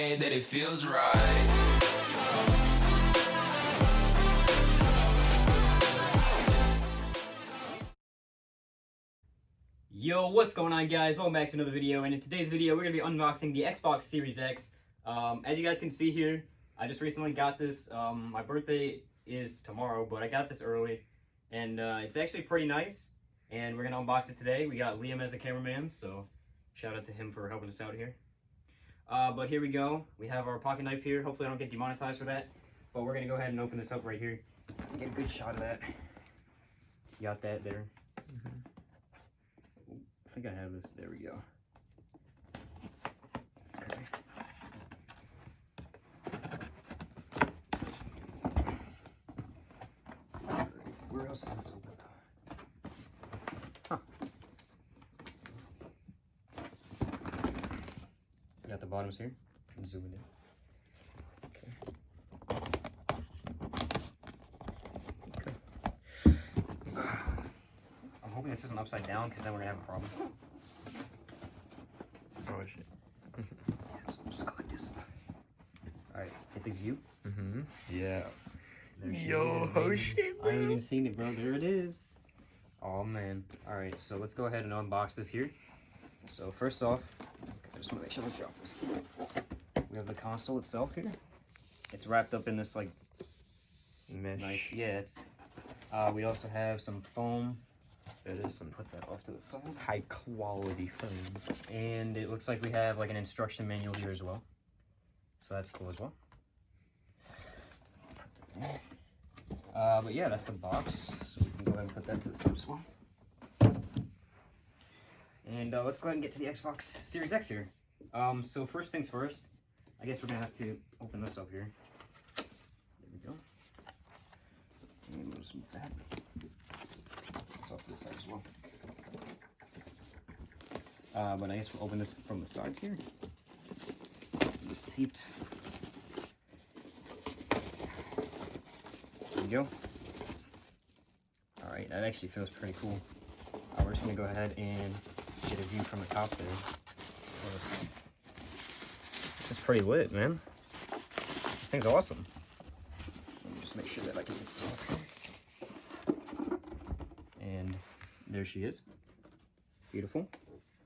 that it feels right. Yo, what's going on, guys? Welcome back to another video, and in today's video we're going to be unboxing the Xbox Series X. As you guys can see here, I just recently got this. My birthday is tomorrow, but I got this early, and it's actually pretty nice, and we're going to unbox it today. We got Liam as the cameraman, so shout out to him for helping us out here. But here we go. We have our pocket knife here. Hopefully I don't get demonetized for that, but we're going to go ahead and open this up right here and get a good shot of that. Got that there. I think I have this. There we go. Okay. Where else is this open? Huh. You got the bottoms here. And zoom it in. I'm hoping this isn't upside down, because then we're gonna have a problem. Oh shit. Yeah, so just go like this. Alright, hit the view. Yeah. There she Yo, is, oh baby. shit, I ain't even seen it, bro. There it is. Oh man. Alright, so let's go ahead and unbox this here. So first off, I just want to make sure I drop this. We have the console itself here. It's wrapped up in this like Mesh. nice, yeah. It's. We also have some foam. That is some Put that off to the side. high quality foam. And it looks like we have like an instruction manual here as well. So that's cool as well. Put that there. But yeah, that's the box. So we can go ahead and put that to the side as well. And let's go ahead and get to the Xbox Series X here. So first things first, I guess we're gonna have to open this up here. There we go. And we'll just move that. That's off to the side as well. But I guess we'll open this from the sides here. This taped. There we go. Alright, that actually feels pretty cool. We're just gonna go ahead and get a view from the top there. This is pretty lit, man. This thing's awesome. Let me just make sure that I can get this off here. And there she is. Beautiful.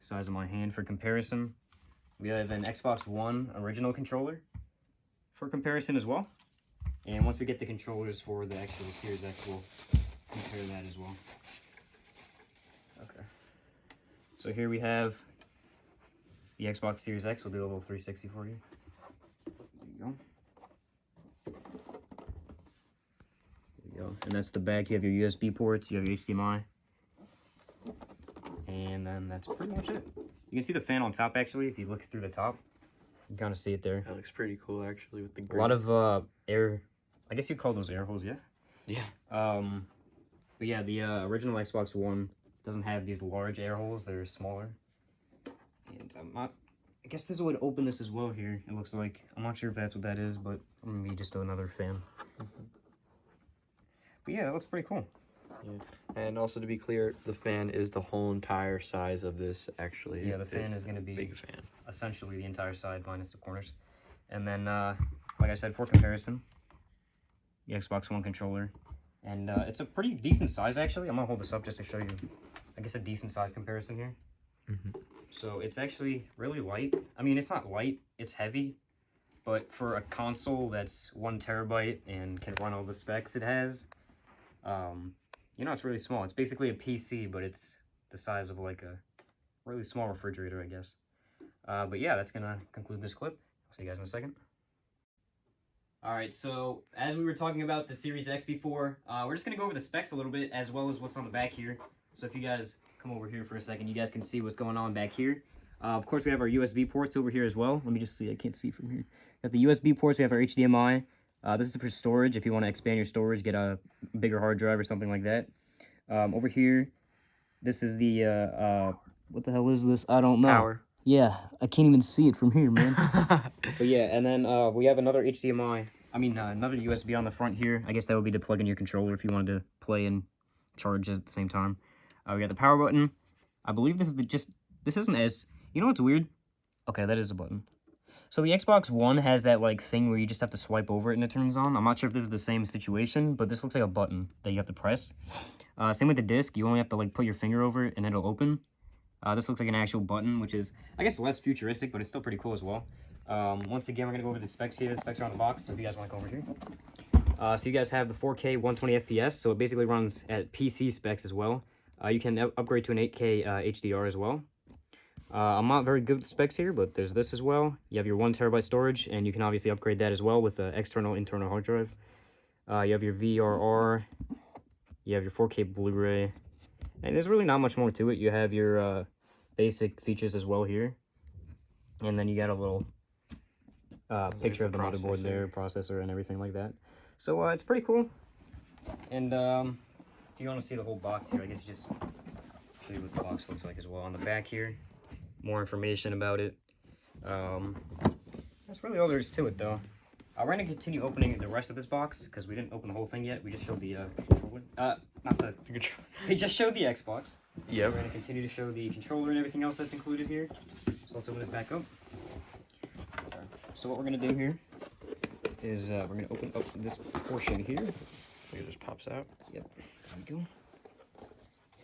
Size of my hand for comparison. We have an Xbox One original controller for comparison as well. And once we get the controllers for the actual Series X, we'll compare that as well. Okay. So here we have the Xbox Series X. We'll do a little 360 for you. There you go. There you go. And that's the back. You have your USB ports. You have your HDMI. And then that's pretty much it. You can see the fan on top, actually. If you look through the top, you can kind of see it there. That looks pretty cool, actually, with the A green. lot of air. I guess you'd call those air holes, yeah? Yeah. But yeah, the original Xbox One doesn't have these large air holes. They're smaller. And I guess there's a way to open this as well here. It looks like. I'm not sure if that's what that is, but maybe just another fan. But yeah, that looks pretty cool. Yeah. And also, to be clear, the fan is the whole entire size of this, actually. Yeah, the fan is going to be big fan. Essentially the entire side minus the corners. And then, like I said, for comparison, the Xbox One controller. And it's a pretty decent size, actually. I'm going to hold this up just to show you, I guess, a decent size comparison here. So it's actually really light. I mean, it's not light, it's heavy. But for a console that's 1 terabyte and can run all the specs it has, you know, it's really small. It's basically a PC, but it's the size of like a really small refrigerator, I guess. But yeah, that's gonna conclude this clip. I'll see you guys in a second. Alright, so as we were talking about the Series X before, we're just gonna go over the specs a little bit, as well as what's on the back here. So if you guys come over here for a second, you guys can see what's going on back here. Of course, we have our USB ports over here as well. Let me just see, I can't see from here. Got the USB ports, we have our HDMI. This is for storage, if you want to expand your storage, get a bigger hard drive or something like that. Over here, this is the, what the hell is this? I don't know. Power. Yeah, I can't even see it from here, man. But yeah, and then we have another HDMI. I mean, another USB on the front here. I guess that would be to plug in your controller if you wanted to play and charge at the same time. We got the power button. I believe this is this isn't as, you know what's weird? Okay, that is a button. So the Xbox One has that like thing where you just have to swipe over it and it turns on. I'm not sure if this is the same situation, but this looks like a button that you have to press. Same with the disc. You only have to like put your finger over it and it'll open. This looks like an actual button, which is, I guess, less futuristic, but it's still pretty cool as well. Once again, we're going to go over the specs here. The specs are on the box, so if you guys want to go over here. So you guys have the 4K 120 FPS, so it basically runs at PC specs as well. You can upgrade to an 8K HDR as well. I'm not very good with the specs here, but there's this as well. You have your 1TB storage, and you can obviously upgrade that as well with an external, internal hard drive. You have your VRR. You have your 4K Blu-ray. And there's really not much more to it. You have your basic features as well here. And then you got a little picture of the motherboard there, processor, and everything like that. So it's pretty cool. And if you want to see the whole box here, I guess just show you what the box looks like as well. On the back here, more information about it. That's really all there is to it, though. We're going to continue opening the rest of this box, because we didn't open the whole thing yet. We just showed the controller. Not the controller. We just showed the Xbox. Yep. We're going to continue to show the controller and everything else that's included here. So let's open this back up. So what we're going to do here is we're going to open up this portion here. It just pops out. Yep. There we go.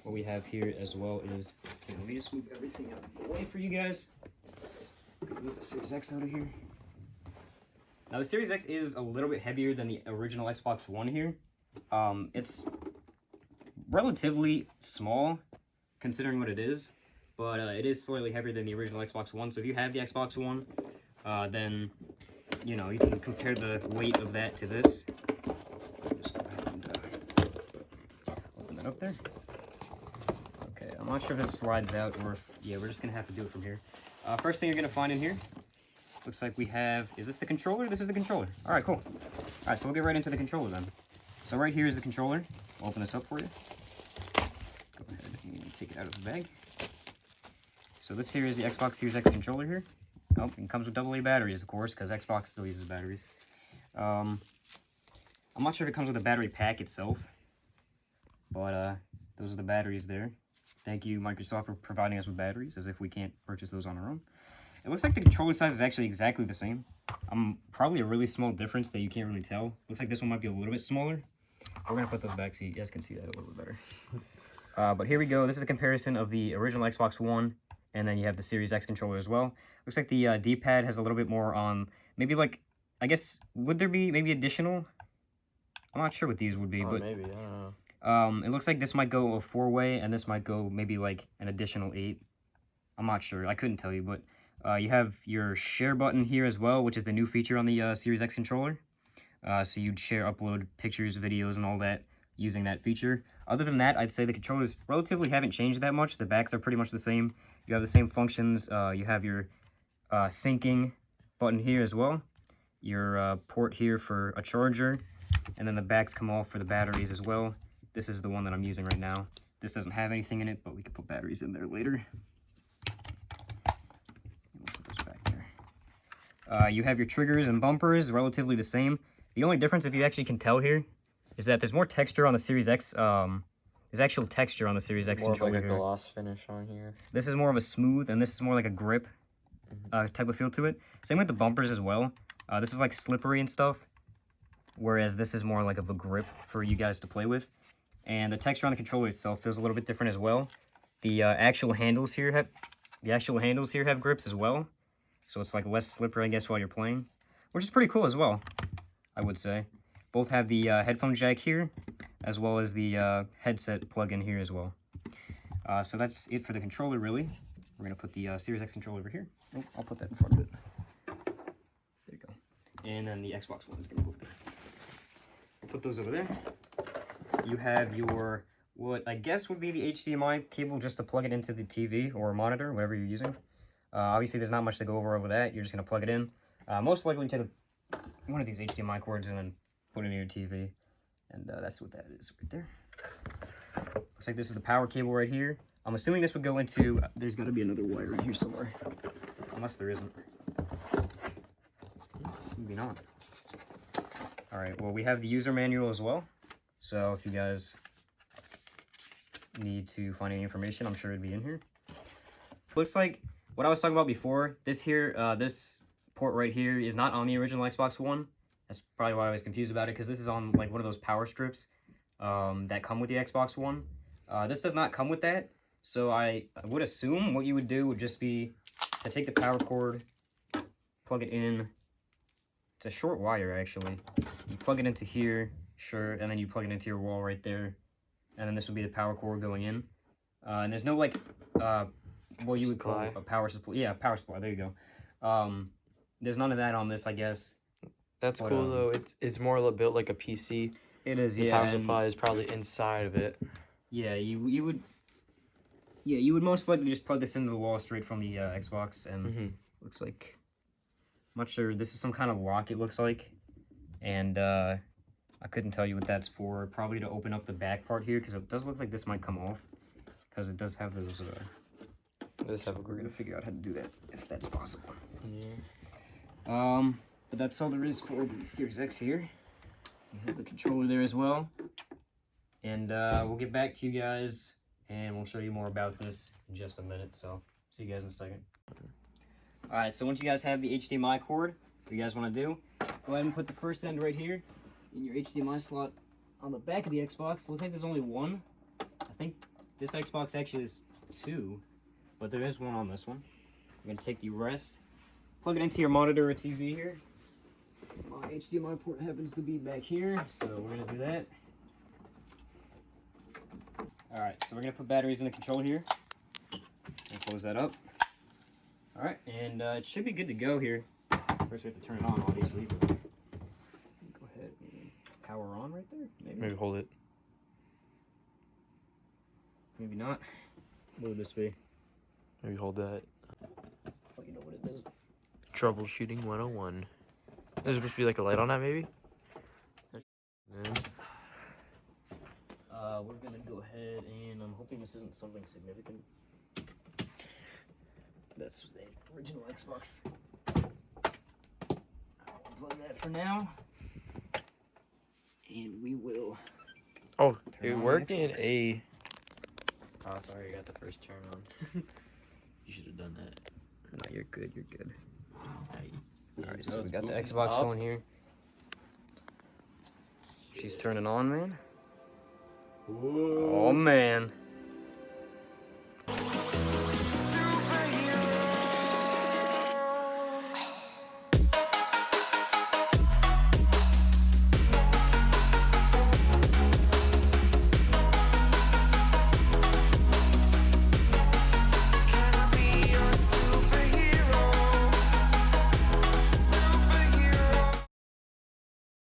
What we have here as well is, let me just move everything out of the way for you guys. Move the Series X out of here. Now the Series X is a little bit heavier than the original Xbox One here. It's relatively small considering what it is, but it is slightly heavier than the original Xbox One. So if you have the Xbox One, then you know you can compare the weight of that to this. Just go ahead and open that up there. Okay, I'm not sure if this slides out or if, yeah, we're just gonna have to do it from here. First thing you're gonna find in here, looks like we have, is this the controller? This is the controller. All right, cool. All right, so we'll get right into the controller then. So right here is the controller. I'll open this up for you. Go ahead and take it out of the bag. So this here is the Xbox Series X controller here. Oh, it comes with AA batteries, of course, because Xbox still uses batteries. I'm not sure if it comes with a battery pack itself, but those are the batteries there. Thank you, Microsoft, for providing us with batteries, as if we can't purchase those on our own. It looks like the controller size is actually exactly the same. Probably a really small difference that you can't really tell. Looks like this one might be a little bit smaller. We're going to put those back so you guys can see that a little bit better. But here we go. This is a comparison of the original Xbox One, and then you have the Series X controller as well. Looks like the D-pad has a little bit more on, maybe like, I guess, would there be maybe additional? I'm not sure what these would be, but maybe, I don't know. it looks like this might go a 4-way, and this might go maybe like an additional 8. I'm not sure. I couldn't tell you, but you have your share button here as well, which is the new feature on the Series X controller. So you'd share, upload pictures, videos, and all that using that feature. Other than that, I'd say the controllers relatively haven't changed that much. The backs are pretty much the same. You have the same functions. You have your syncing button here as well. Your port here for a charger. And then the backs come off for the batteries as well. This is the one that I'm using right now. This doesn't have anything in it, but we can put batteries in there later. You have your triggers and bumpers, relatively the same. The only difference, if you actually can tell here, is that there's more texture on the Series X. There's actual texture on the Series X controller more like a here. gloss finish on here. This is more of a smooth, and this is more like a grip type of feel to it. Same with the bumpers as well. This is like slippery and stuff, whereas this is more like of a grip for you guys to play with. And the texture on the controller itself feels a little bit different as well. The actual handles here have grips as well. So it's like less slippery, I guess, while you're playing, which is pretty cool as well, I would say. Both have the headphone jack here, as well as the headset plug-in here as well. So that's it for the controller, really. We're going to put the Series X controller over here. Oh, I'll put that in front of it. There you go. And then the Xbox One is going to go over there. We'll put those over there. You have your, what I guess would be the HDMI cable just to plug it into the TV or monitor, whatever you're using. Obviously, there's not much to go over that. You're just going to plug it in. Most likely take one of these HDMI cords and then put it in your TV. And that's what that is right there. Looks like this is the power cable right here. I'm assuming this would go into, there's got to be another wire in here somewhere. Unless there isn't. Maybe not. Alright, well, we have the user manual as well. So if you guys need to find any information, I'm sure it'd be in here. Looks like what I was talking about before, this here, this port right here is not on the original Xbox One. That's probably why I was confused about it, because this is on like one of those power strips that come with the Xbox One. This does not come with that, so I would assume what you would do would just be to take the power cord, plug it in. It's a short wire, actually. You plug it into here, sure, and then you plug it into your wall right there. And then this would be the power cord going in. And there's no, like, what you would call a power supply. Yeah, power supply, there you go. There's none of that on this, I guess. That's cool, though. It's more built like a PC. It is, the power supply is probably inside of it. Yeah, you would most likely just plug this into the wall straight from the Xbox, and looks like, I'm not sure, this is some kind of lock, it looks like, and I couldn't tell you what that's for. Probably to open up the back part here, because it does look like this might come off, because it does have those, we're gonna figure out how to do that, if that's possible. Yeah. But that's all there is for the Series X here. You have the controller there as well. And we'll get back to you guys, and we'll show you more about this in just a minute. So, see you guys in a second. Alright, so once you guys have the HDMI cord, what you guys want to do, go ahead and put the first end right here in your HDMI slot on the back of the Xbox. Looks like there's only one. I think this Xbox actually is two, but there is one on this one. You're going to take the rest, plug it into your monitor or TV here. My HDMI port happens to be back here, so we're going to do that. Alright, so we're going to put batteries in the controller here. And close that up. Alright, and it should be good to go here. First we have to turn it on, obviously. But go ahead and power on right there. Maybe hold it. Maybe not. What would this be? Maybe hold that. Oh, you know what it does. Troubleshooting 101. There's supposed to be like a light on that, maybe? We're gonna go ahead and I'm hoping this isn't something significant. That's the original Xbox. I'll plug that for now. And we will. Oh, it worked in a. Oh, sorry, I got the first turn on. You should have done that. No, you're good, you're good. Alright, so so we got the Xbox going here. She's turning on, man. Whoa. Oh, man.